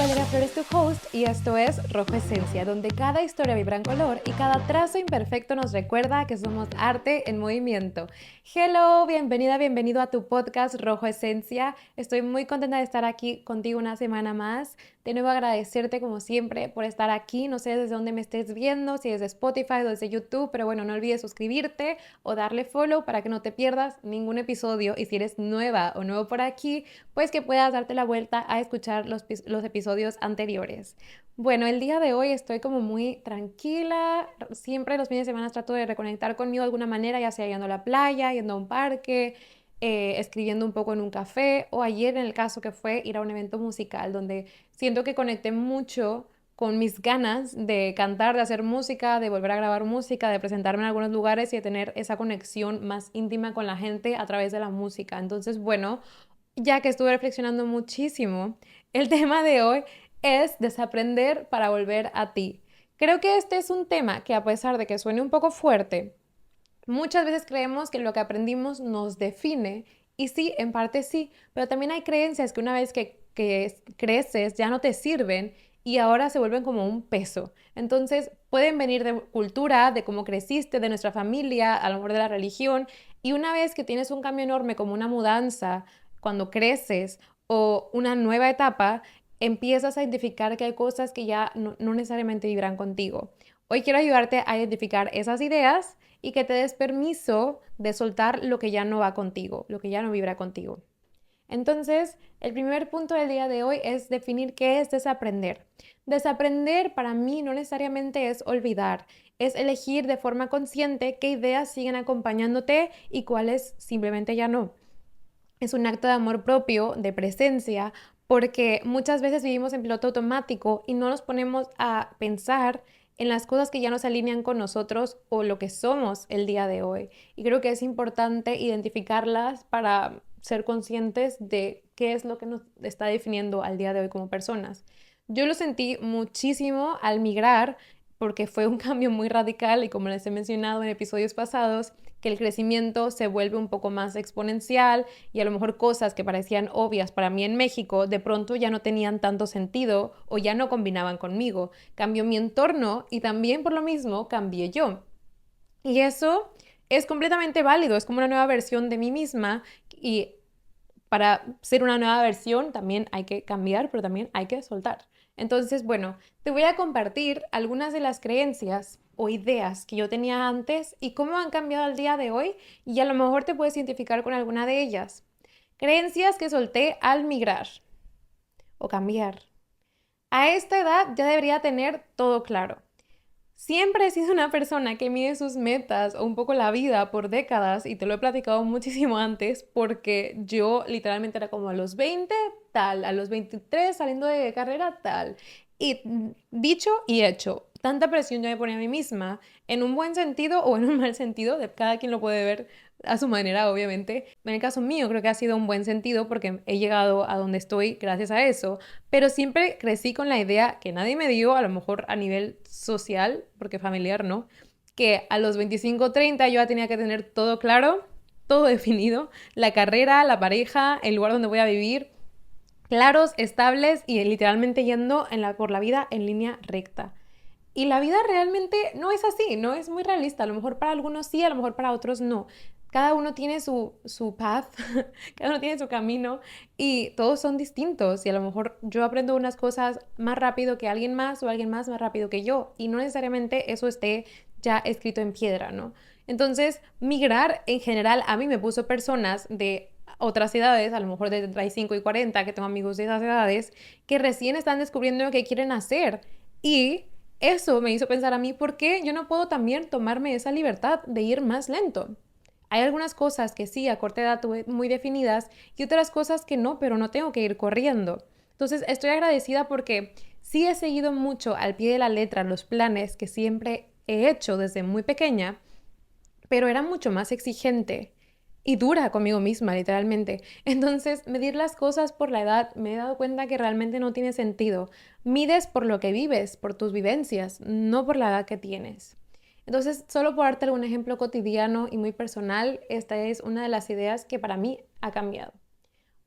Valeria Flores, tu host, y esto es Rojo Esencia, donde cada historia vibra en color y cada trazo imperfecto nos recuerda que somos arte en movimiento. Hello, bienvenida, bienvenido a tu podcast Rojo Esencia. Estoy muy contenta de estar aquí contigo una semana más. De nuevo agradecerte como siempre por estar aquí. No sé desde dónde me estés viendo, si desde Spotify o desde YouTube, pero bueno, no olvides suscribirte o darle follow para que no te pierdas ningún episodio. Y si eres nueva o nuevo por aquí, pues que puedas darte la vuelta a escuchar los episodios anteriores. Bueno, el día de hoy estoy como muy tranquila. Siempre los fines de semana trato de reconectar conmigo de alguna manera, ya sea yendo a la playa, yendo a un parque, escribiendo un poco en un café, o ayer en el caso que fue ir a un evento musical donde siento que conecté mucho con mis ganas de cantar, de hacer música, de volver a grabar música, de presentarme en algunos lugares y de tener esa conexión más íntima con la gente a través de la música. Entonces, bueno, ya que estuve reflexionando muchísimo, el tema de hoy es desaprender para volver a ti. Creo que este es un tema que, a pesar de que suene un poco fuerte, muchas veces creemos que lo que aprendimos nos define, y sí, en parte sí, pero también hay creencias que una vez que creces ya no te sirven y ahora se vuelven como un peso. Entonces pueden venir de cultura, de cómo creciste, de nuestra familia, a lo mejor de la religión, y una vez que tienes un cambio enorme como una mudanza, cuando creces o una nueva etapa, empiezas a identificar que hay cosas que ya no necesariamente vibran contigo. Hoy quiero ayudarte a identificar esas ideas y que te des permiso de soltar lo que ya no va contigo, lo que ya no vibra contigo. Entonces, el primer punto del día de hoy es definir qué es desaprender. Desaprender para mí no necesariamente es olvidar, es elegir de forma consciente qué ideas siguen acompañándote y cuáles simplemente ya no. Es un acto de amor propio, de presencia, porque muchas veces vivimos en piloto automático y no nos ponemos a pensar en las cosas que ya nos alinean con nosotros o lo que somos el día de hoy. Y creo que es importante identificarlas para ser conscientes de qué es lo que nos está definiendo al día de hoy como personas. Yo lo sentí muchísimo al migrar porque fue un cambio muy radical y, como les he mencionado en episodios pasados, que el crecimiento se vuelve un poco más exponencial y a lo mejor cosas que parecían obvias para mí en México de pronto ya no tenían tanto sentido o ya no combinaban conmigo. Cambió mi entorno y también por lo mismo cambié yo. Y eso es completamente válido, es como una nueva versión de mí misma, y para ser una nueva versión también hay que cambiar, pero también hay que soltar. Entonces, bueno, te voy a compartir algunas de las creencias o ideas que yo tenía antes y cómo han cambiado al día de hoy, y a lo mejor te puedes identificar con alguna de ellas. Creencias que solté al migrar o cambiar. A esta edad ya debería tener todo claro. Siempre he sido una persona que mide sus metas o un poco la vida por décadas, y te lo he platicado muchísimo antes porque yo literalmente era como a los 20 tal, a los 23 saliendo de carrera tal. Y dicho y hecho, tanta presión yo me ponía a mí misma, en un buen sentido o en un mal sentido, de cada quien lo puede ver a su manera, obviamente. En el caso mío creo que ha sido un buen sentido porque he llegado a donde estoy gracias a eso, pero siempre crecí con la idea que nadie me dio, a lo mejor a nivel social, porque familiar no, que a los 25 30 yo ya tenía que tener todo claro, todo definido, la carrera, la pareja, el lugar donde voy a vivir, claros, estables y literalmente yendo por la vida en línea recta. Y la vida realmente no es así, no es muy realista. A lo mejor para algunos sí, a lo mejor para otros no. Cada uno tiene su path, cada uno tiene su camino, y todos son distintos. Y a lo mejor yo aprendo unas cosas más rápido que alguien más, o alguien más rápido que yo. Y no necesariamente eso esté ya escrito en piedra, ¿no? Entonces, migrar en general a mí me puso personas de otras edades, a lo mejor de 35 y 40, que tengo amigos de esas edades, que recién están descubriendo lo que quieren hacer. Y eso me hizo pensar a mí, ¿por qué yo no puedo también tomarme esa libertad de ir más lento? Hay algunas cosas que sí, a corta edad tuve muy definidas, y otras cosas que no, pero no tengo que ir corriendo. Entonces estoy agradecida porque sí he seguido mucho al pie de la letra los planes que siempre he hecho desde muy pequeña, pero era mucho más exigente y dura conmigo misma, literalmente. Entonces, medir las cosas por la edad, me he dado cuenta que realmente no tiene sentido. Mides por lo que vives, por tus vivencias, no por la edad que tienes. Entonces, solo por darte algún ejemplo cotidiano y muy personal, esta es una de las ideas que para mí ha cambiado.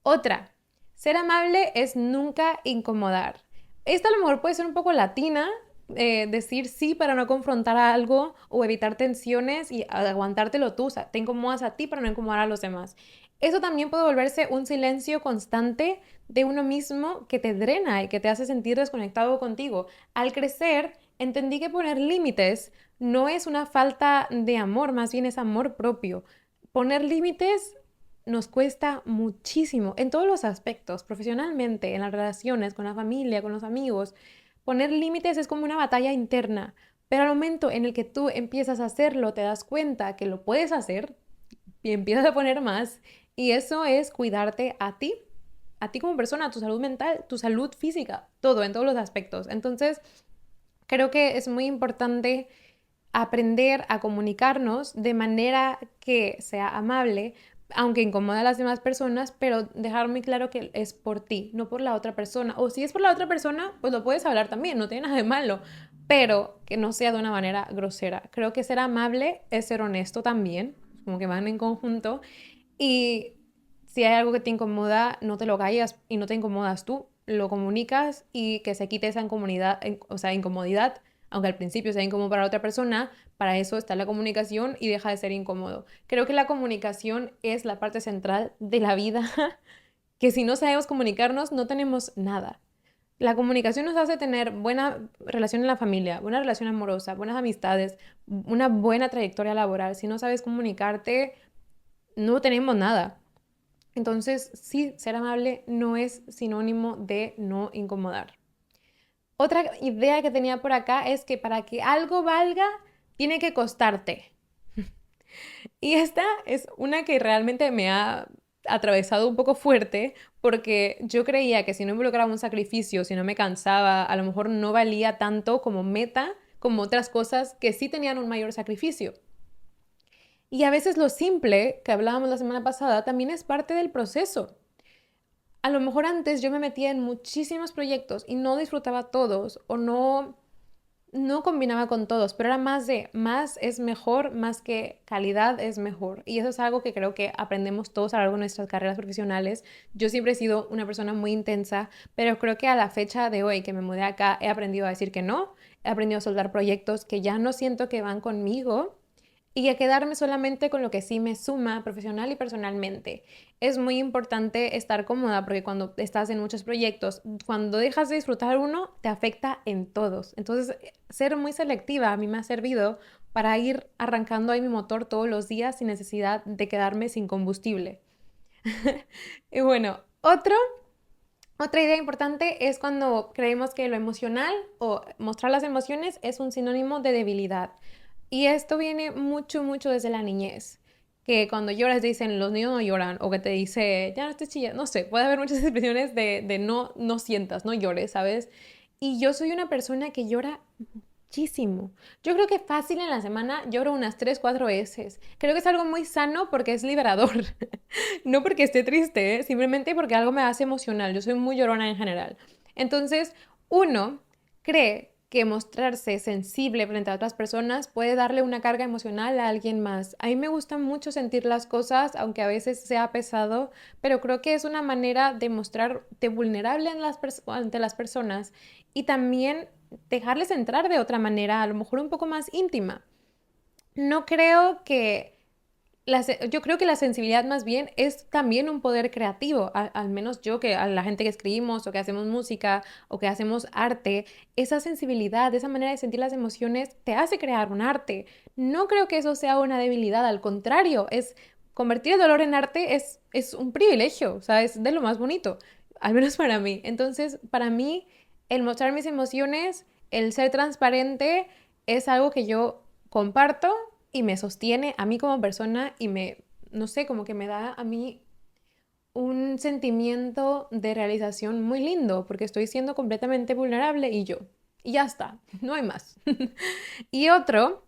Otra, ser amable es nunca incomodar. esta a lo mejor puede ser un poco latina, decir sí para no confrontar a algo o evitar tensiones y aguantártelo tú, o sea, te incomodas a ti para no incomodar a los demás. Eso también puede volverse un silencio constante de uno mismo que te drena y que te hace sentir desconectado contigo. Al crecer, entendí que poner límites no es una falta de amor, más bien es amor propio. Poner límites nos cuesta muchísimo en todos los aspectos, profesionalmente, en las relaciones, con la familia, con los amigos. Poner límites es como una batalla interna, pero al momento en el que tú empiezas a hacerlo, te das cuenta que lo puedes hacer y empiezas a poner más, y eso es cuidarte a ti como persona, tu salud mental, tu salud física, todo, en todos los aspectos. Entonces, creo que es muy importante aprender a comunicarnos de manera que sea amable, aunque incomode a las demás personas, pero dejar muy claro que es por ti, no por la otra persona. O si es por la otra persona, pues lo puedes hablar también, no tiene nada de malo, pero que no sea de una manera grosera. Creo que ser amable es ser honesto también, como que van en conjunto. Y si hay algo que te incomoda, no te lo callas y no te incomodas tú, lo comunicas y que se quite esa incomodidad, o sea, incomodidad, aunque al principio sea incómodo para la otra persona, para eso está la comunicación y deja de ser incómodo. Creo que la comunicación es la parte central de la vida, que si no sabemos comunicarnos no tenemos nada. La comunicación nos hace tener buena relación en la familia, buena relación amorosa, buenas amistades, una buena trayectoria laboral. Si no sabes comunicarte, no tenemos nada. Entonces, sí, ser amable no es sinónimo de no incomodar. Otra idea que tenía por acá es que para que algo valga, tiene que costarte. Y esta es una que realmente me ha atravesado un poco fuerte porque yo creía que si no involucraba un sacrificio, si no me cansaba, a lo mejor no valía tanto como meta, como otras cosas que sí tenían un mayor sacrificio. Y a veces lo simple, que hablábamos la semana pasada, también es parte del proceso. A lo mejor antes yo me metía en muchísimos proyectos y no disfrutaba todos o no combinaba con todos, pero era más de más es mejor, más que calidad es mejor. Y eso es algo que creo que aprendemos todos a lo largo de nuestras carreras profesionales. Yo siempre he sido una persona muy intensa, pero creo que a la fecha de hoy que me mudé acá he aprendido a decir que no, he aprendido a soltar proyectos que ya no siento que van conmigo y a quedarme solamente con lo que sí me suma profesional y personalmente. Es muy importante estar cómoda porque cuando estás en muchos proyectos, cuando dejas de disfrutar uno, te afecta en todos. Entonces, ser muy selectiva a mí me ha servido para ir arrancando ahí mi motor todos los días sin necesidad de quedarme sin combustible. Y bueno, otra idea importante es cuando creemos que lo emocional o mostrar las emociones es un sinónimo de debilidad. Y esto viene mucho, mucho desde la niñez. Que cuando lloras te dicen los niños no lloran, o que te dice ya no estés chillando, no sé, puede haber muchas expresiones de no, no sientas, no llores, ¿sabes? Y yo soy una persona que llora muchísimo. Yo creo que fácil en la semana lloro unas 3 4 veces. Creo que es algo muy sano porque es liberador. No porque esté triste, ¿eh? Simplemente porque algo me hace emocional. Yo soy muy llorona en general. Entonces, uno cree que mostrarse sensible frente a otras personas puede darle una carga emocional a alguien más. A mí me gusta mucho sentir las cosas, aunque a veces sea pesado, pero creo que es una manera de mostrarte vulnerable en ante las personas y también dejarles entrar de otra manera, a lo mejor un poco más íntima. No creo que yo creo que la sensibilidad más bien es también un poder creativo, al menos yo que a la gente que escribimos o que hacemos música o que hacemos arte, esa sensibilidad, esa manera de sentir las emociones te hace crear un arte. No creo que eso sea una debilidad, al contrario, es convertir el dolor en arte es un privilegio, o sea, es de lo más bonito, al menos para mí. Entonces, para mí, el mostrar mis emociones, el ser transparente, es algo que yo comparto y me sostiene a mí como persona y no sé, como que me da a mí un sentimiento de realización muy lindo porque estoy siendo completamente vulnerable y yo. Y ya está, no hay más. Y otro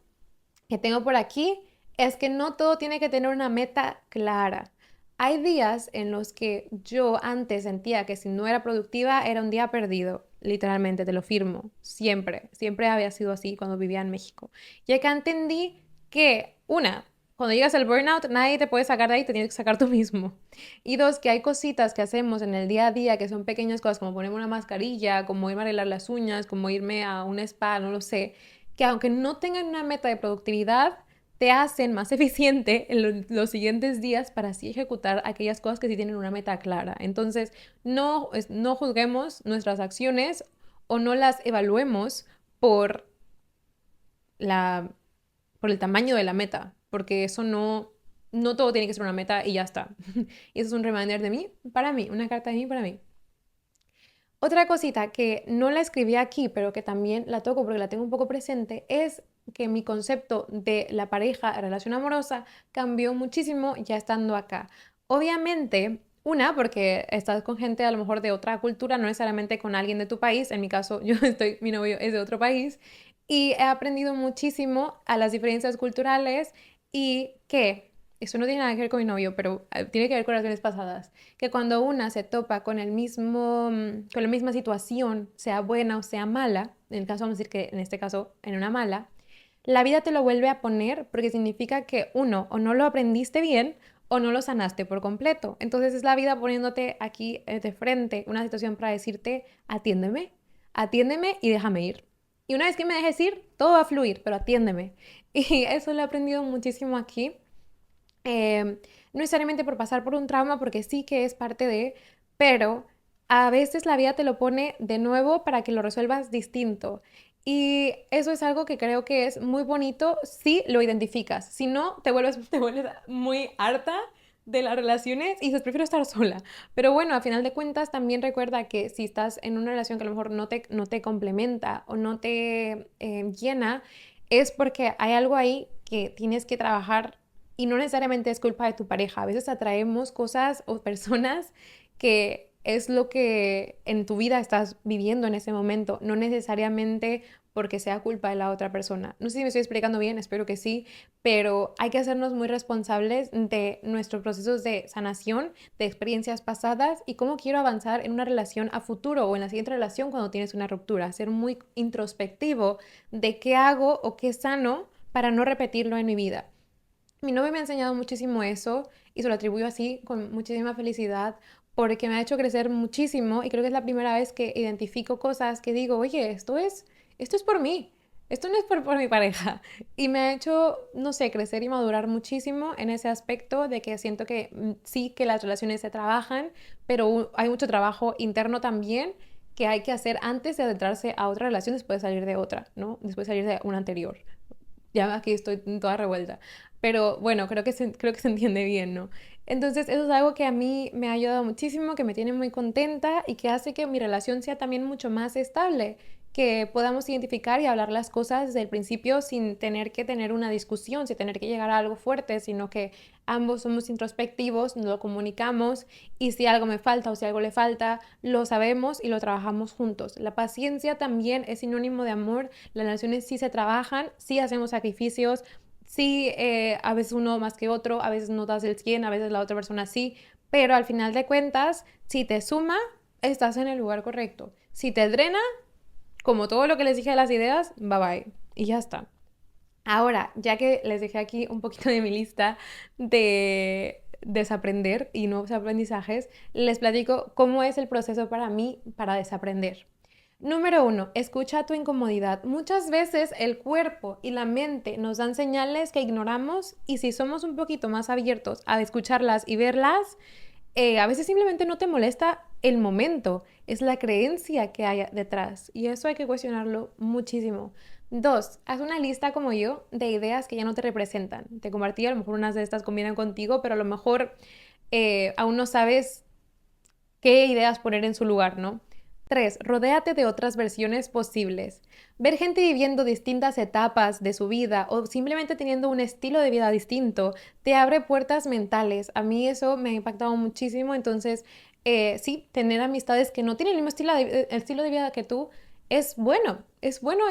que tengo por aquí es que no todo tiene que tener una meta clara. Hay días en los que yo antes sentía que si no era productiva era un día perdido, literalmente, te lo firmo, siempre, siempre había sido así cuando vivía en México. Y acá entendí que, una, cuando llegas al burnout, nadie te puede sacar de ahí, te tienes que sacar tú mismo. Y dos, que hay cositas que hacemos en el día a día que son pequeñas cosas, como ponerme una mascarilla, como irme a arreglar las uñas, como irme a un spa, no lo sé, que aunque no tengan una meta de productividad, te hacen más eficiente en los siguientes días para así ejecutar aquellas cosas que sí tienen una meta clara. Entonces, no juzguemos nuestras acciones o no las evaluemos por la por el tamaño de la meta, porque eso no todo tiene que ser una meta y ya está. Y eso es un reminder de mí, para mí, una carta de mí para mí. Otra cosita que no la escribí aquí, pero que también la toco porque la tengo un poco presente, es que mi concepto de la pareja, relación amorosa, cambió muchísimo ya estando acá. Obviamente, una, porque estás con gente a lo mejor de otra cultura, no necesariamente con alguien de tu país. En mi caso, mi novio es de otro país y he aprendido muchísimo a las diferencias culturales y que, eso no tiene nada que ver con mi novio, pero tiene que ver con relaciones pasadas, que cuando una se topa con con la misma situación, sea buena o sea mala, en el caso vamos a decir que en este caso en una mala, la vida te lo vuelve a poner porque significa que uno, o no lo aprendiste bien o no lo sanaste por completo. Entonces es la vida poniéndote aquí de frente una situación para decirte, atiéndeme, atiéndeme y déjame ir. Y una vez que me dejes ir, todo va a fluir, pero atiéndeme. Y eso lo he aprendido muchísimo aquí. No necesariamente por pasar por un trauma, porque sí que es parte de, pero a veces la vida te lo pone de nuevo para que lo resuelvas distinto. Y eso es algo que creo que es muy bonito si lo identificas. Si no, te vuelves muy harta de las relaciones y dices, prefiero estar sola. Pero bueno, a final de cuentas, también recuerda que si estás en una relación que a lo mejor no te complementa o no te llena, es porque hay algo ahí que tienes que trabajar y no necesariamente es culpa de tu pareja. A veces atraemos cosas o personas que es lo que en tu vida estás viviendo en ese momento, no necesariamente porque sea culpa de la otra persona. No sé si me estoy explicando bien, espero que sí, pero hay que hacernos muy responsables de nuestros procesos de sanación, de experiencias pasadas y cómo quiero avanzar en una relación a futuro o en la siguiente relación cuando tienes una ruptura. Ser muy introspectivo de qué hago o qué sano para no repetirlo en mi vida. Mi novio me ha enseñado muchísimo eso y se lo atribuyo así con muchísima felicidad porque me ha hecho crecer muchísimo y creo que es la primera vez que identifico cosas que digo, oye, esto es por mí, esto no es por mi pareja. Y me ha hecho, no sé, crecer y madurar muchísimo en ese aspecto de que siento que sí que las relaciones se trabajan, pero hay mucho trabajo interno también que hay que hacer antes de adentrarse a otra relación después de salir de otra, ¿no? Después de salir de una anterior. Ya aquí estoy toda revuelta. Pero bueno, creo que se entiende bien, ¿no? Entonces, eso es algo que a mí me ha ayudado muchísimo, que me tiene muy contenta y que hace que mi relación sea también mucho más estable, que podamos identificar y hablar las cosas desde el principio sin tener que tener una discusión, sin tener que llegar a algo fuerte, sino que ambos somos introspectivos, nos lo comunicamos y si algo me falta o si algo le falta, lo sabemos y lo trabajamos juntos. La paciencia también es sinónimo de amor, las relaciones sí se trabajan, sí hacemos sacrificios. Sí, a veces uno más que otro, a veces no das el 100, a veces la otra persona sí, pero al final de cuentas, si te suma, estás en el lugar correcto. Si te drena, como todo lo que les dije de las ideas, bye bye. Y ya está. Ahora, ya que les dejé aquí un poquito de mi lista de desaprender y nuevos aprendizajes, les platico cómo es el proceso para mí para desaprender. Número uno, escucha tu incomodidad. Muchas veces el cuerpo y la mente nos dan señales que ignoramos y si somos un poquito más abiertos a escucharlas y verlas, a veces simplemente no te molesta el momento, es la creencia que hay detrás y eso hay que cuestionarlo muchísimo. Dos, haz una lista como yo de ideas que ya no te representan. Te compartí, a lo mejor unas de estas combinan contigo, pero a lo mejor aún no sabes qué ideas poner en su lugar, ¿no? Tres, rodéate de otras versiones posibles. Ver gente viviendo distintas etapas de su vida o simplemente teniendo un estilo de vida distinto te abre puertas mentales. A mí eso me ha impactado muchísimo. Entonces, sí, tener amistades que no tienen el mismo estilo de vida que tú es bueno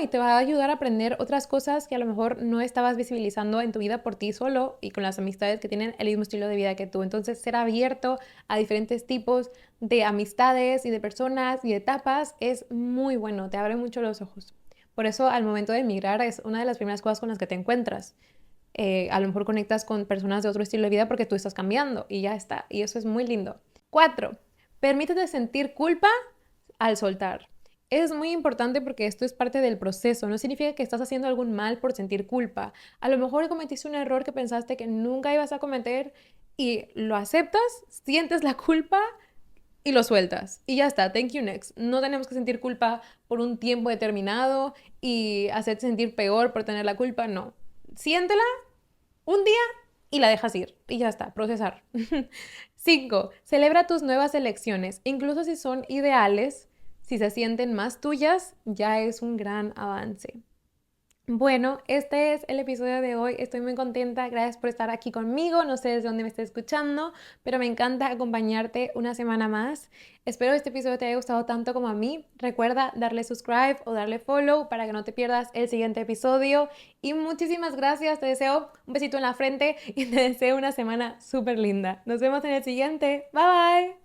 y te va a ayudar a aprender otras cosas que a lo mejor no estabas visibilizando en tu vida por ti solo y con las amistades que tienen el mismo estilo de vida que tú. Entonces, ser abierto a diferentes tipos de amistades y de personas y de etapas es muy bueno, te abre mucho los ojos. Por eso, al momento de emigrar es una de las primeras cosas con las que te encuentras. A lo mejor conectas con personas de otro estilo de vida porque tú estás cambiando y ya está. Y eso es muy lindo. 4. Permítete sentir culpa al soltar. Es muy importante porque esto es parte del proceso. No significa que estás haciendo algún mal por sentir culpa. A lo mejor cometiste un error que pensaste que nunca ibas a cometer y lo aceptas, sientes la culpa y lo sueltas. Y ya está, thank you next. No tenemos que sentir culpa por un tiempo determinado y hacerte sentir peor por tener la culpa, no. Siéntela un día y la dejas ir. Y ya está, procesar. 5. Celebra tus nuevas elecciones. Incluso si son ideales, si se sienten más tuyas, ya es un gran avance. Bueno, este es el episodio de hoy. Estoy muy contenta. Gracias por estar aquí conmigo. No sé desde dónde me estés escuchando, pero me encanta acompañarte una semana más. Espero que este episodio te haya gustado tanto como a mí. Recuerda darle subscribe o darle follow para que no te pierdas el siguiente episodio. Y muchísimas gracias. Te deseo un besito en la frente y te deseo una semana súper linda. Nos vemos en el siguiente. Bye bye.